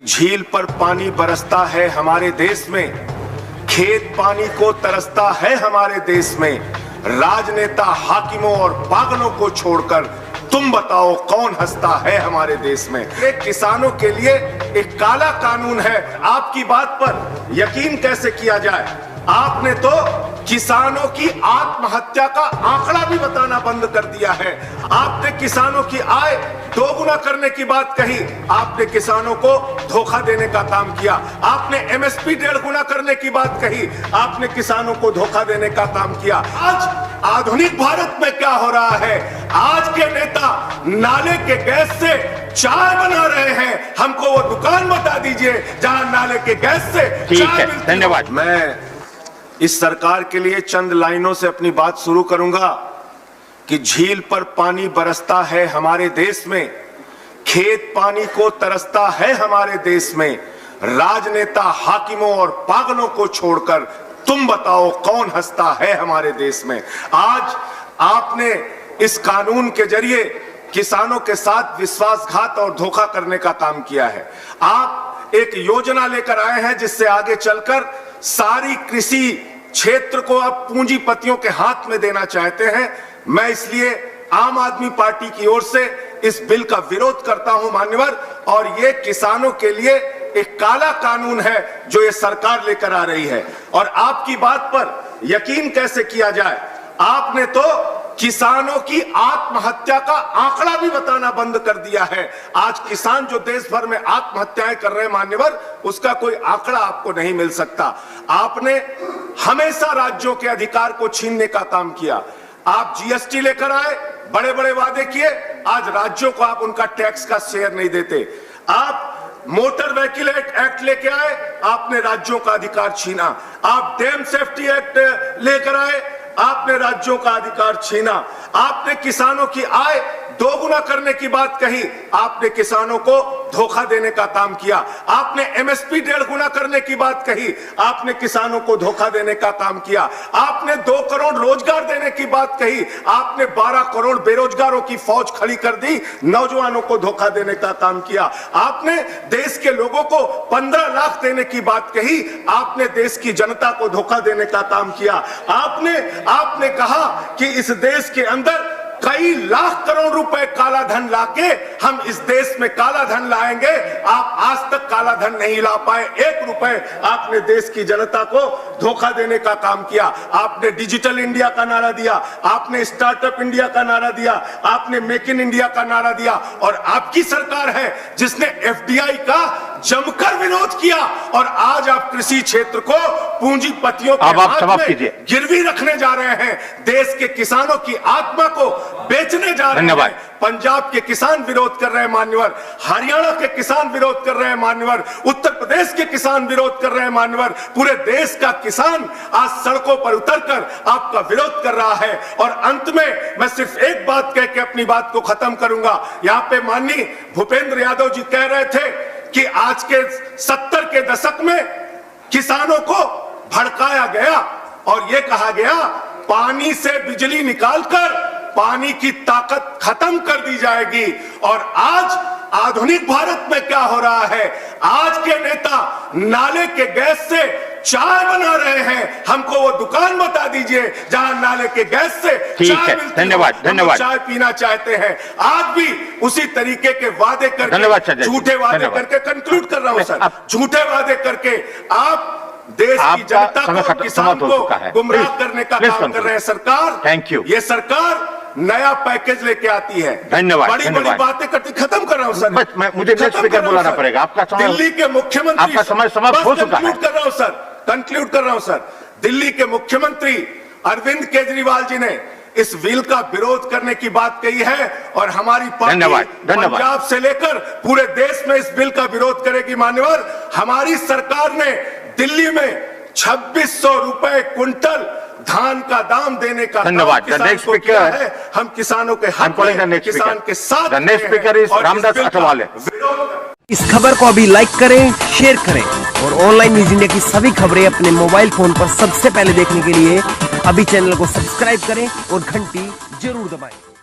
झील पर पानी बरसता है हमारे देश में, खेत पानी को तरसता है हमारे देश में। राजनेता हाकिमों और पागलों को छोड़कर तुम बताओ कौन हंसता है हमारे देश में। एक किसानों के लिए एक काला कानून है, आपकी बात पर यकीन कैसे किया जाए। आपने तो किसानों की आत्महत्या का आंकड़ा भी बताना बंद कर दिया है। आपने किसानों की आय दोगुना करने की बात कही, आपने किसानों को धोखा देने का काम किया। आपने एमएसपी 1.5 गुना करने की बात कही, आपने किसानों को धोखा देने का काम किया। आज आधुनिक भारत में क्या हो रहा है, आज के नेता नाले के गैस से चाय बना रहे हैं। हमको वो दुकान बता दीजिए जहां नाले के गैस से चाय मिलती है। धन्यवाद। मैं इस सरकार के लिए चंद लाइनों से अपनी बात शुरू करूंगा कि झील पर पानी बरसता है हमारे देश में, खेत पानी को तरसता है हमारे देश में। राजनेता हाकिमों और पागलों को छोड़कर तुम बताओ कौन हंसता है हमारे देश में। आज आपने इस कानून के जरिए किसानों के साथ विश्वासघात और धोखा करने का काम किया है। आप एक योजना लेकर आए हैं जिससे आगे चलकर सारी कृषि क्षेत्र को अब पूंजीपतियों के हाथ में देना चाहते हैं। मैं इसलिए आम आदमी पार्टी की ओर से इस बिल का विरोध करता हूं मान्यवर, और ये किसानों के लिए एक काला कानून है जो ये सरकार लेकर आ रही है। और आपकी बात पर यकीन कैसे किया जाए, आपने तो किसानों की आत्महत्या का आंकड़ा भी बताना बंद कर दिया है। आज किसान जो देश भर में आत्महत्याएं कर रहे हैं मान्यवर, उसका कोई आंकड़ा आपको नहीं मिल सकता। आपने हमेशा राज्यों के अधिकार को छीनने का काम किया। आप जीएसटी लेकर आए, बड़े बड़े वादे किए, आज राज्यों को आप उनका टैक्स का शेयर नहीं देते। आप मोटर व्हीकल एक्ट लेके आए, आपने राज्यों का अधिकार छीना। आप डैम सेफ्टी एक्ट लेकर आए, आपने राज्यों का अधिकार छीना। आपने किसानों की आय दोगुना करने की बात कही, आपने किसानों को धोखा देने का काम किया। आपने एमएसपी 1.5 गुना करने की बात कही, आपने किसानों को धोखा देने का काम किया। आपने 2 करोड़ रोजगार देने की बात कही, आपने 12 करोड़ बेरोजगारों की फौज खड़ी कर दी, नौजवानों को धोखा देने का काम किया। आपने देश के लोगों को 15 लाख देने की बात कही, आपने देश की जनता को धोखा देने का काम किया। आपने कहा कि इस देश के अंदर कई लाख करोड़ रुपए काला धन लाके हम इस देश में काला धन लाएंगे। आप आज तक काला धन नहीं ला पाए, 1 रुपए आपने देश की जनता को धोखा देने का काम किया। आपने डिजिटल इंडिया का नारा दिया, आपने स्टार्टअप इंडिया का नारा दिया, आपने मेक इन इंडिया का नारा दिया, और आपकी सरकार है जिसने एफडीआई का जमकर विरोध किया। और आज आप कृषि क्षेत्र को पूंजीपतियों के हाथ में गिरवी रखने जा रहे हैं, देश के किसानों की आत्मा को बेचने जा रहे हैं। पंजाब के किसान विरोध कर रहे हैं मान्यवर, हरियाणा के किसान विरोध कर रहे हैं मान्यवर, उत्तर प्रदेश के किसान विरोध कर रहे हैं मान्यवर। पूरे देश का किसान आज सड़कों पर उतरकर आपका विरोध कर रहा है। और अंत में मैं सिर्फ एक बात कह के अपनी बात को खत्म करूंगा। यहां पे माननीय भूपेंद्र यादव जी कह रहे थे कि आज के 70 के दशक में किसानों को भड़काया गया और यह कहा गया पानी से बिजली निकालकर पानी की ताकत खत्म कर दी जाएगी। और आज आधुनिक भारत में क्या हो रहा है, आज के नेता नाले के गैस से चाय बना रहे हैं। हमको वो दुकान बता दीजिए जहां नाले के गैस से चाय मिलती है। धन्यवाद। चाय पीना चाहते हैं, आज भी उसी तरीके के वादे करके, झूठे वादे करके, कंक्लूड कर रहा हूं सर, झूठे वादे करके आप देश की जनता को, किसान को गुमराह करने का काम कर रहे हैं। सरकार, थैंक यू, ये सरकार नया पैकेज लेके आती है, धन्यवाद, बड़ी बड़ी बातें करती। खत्म कर रहा हूं सर, मुझे नेक्स्ट स्पीकर बुलाना पड़ेगा। आपका समय, दिल्ली के मुख्यमंत्री, आपका समय समाप्त हो चुका है। कर रहा हूं सर, कंक्लूड कर रहा हूं सर। दिल्ली के मुख्यमंत्री अरविंद केजरीवाल जी ने इस बिल का विरोध करने की बात कही है, और हमारी पार्टी पंजाब से लेकर पूरे देश में इस बिल का विरोध करेगी मान्यवर। हमारी सरकार ने दिल्ली में 2600 रुपए क्विंटल धान का दाम देने का धन्यवाद। नेक्स्ट स्पीकर है, हम किसानों के हाथ में, किसान के साथ। Next speaker is Ramdas Athawale. इस खबर को अभी लाइक करें, शेयर करें, और ऑनलाइन न्यूज इंडिया की सभी खबरें अपने मोबाइल फोन पर सबसे पहले देखने के लिए अभी चैनल को सब्सक्राइब करें और घंटी जरूर दबाएं।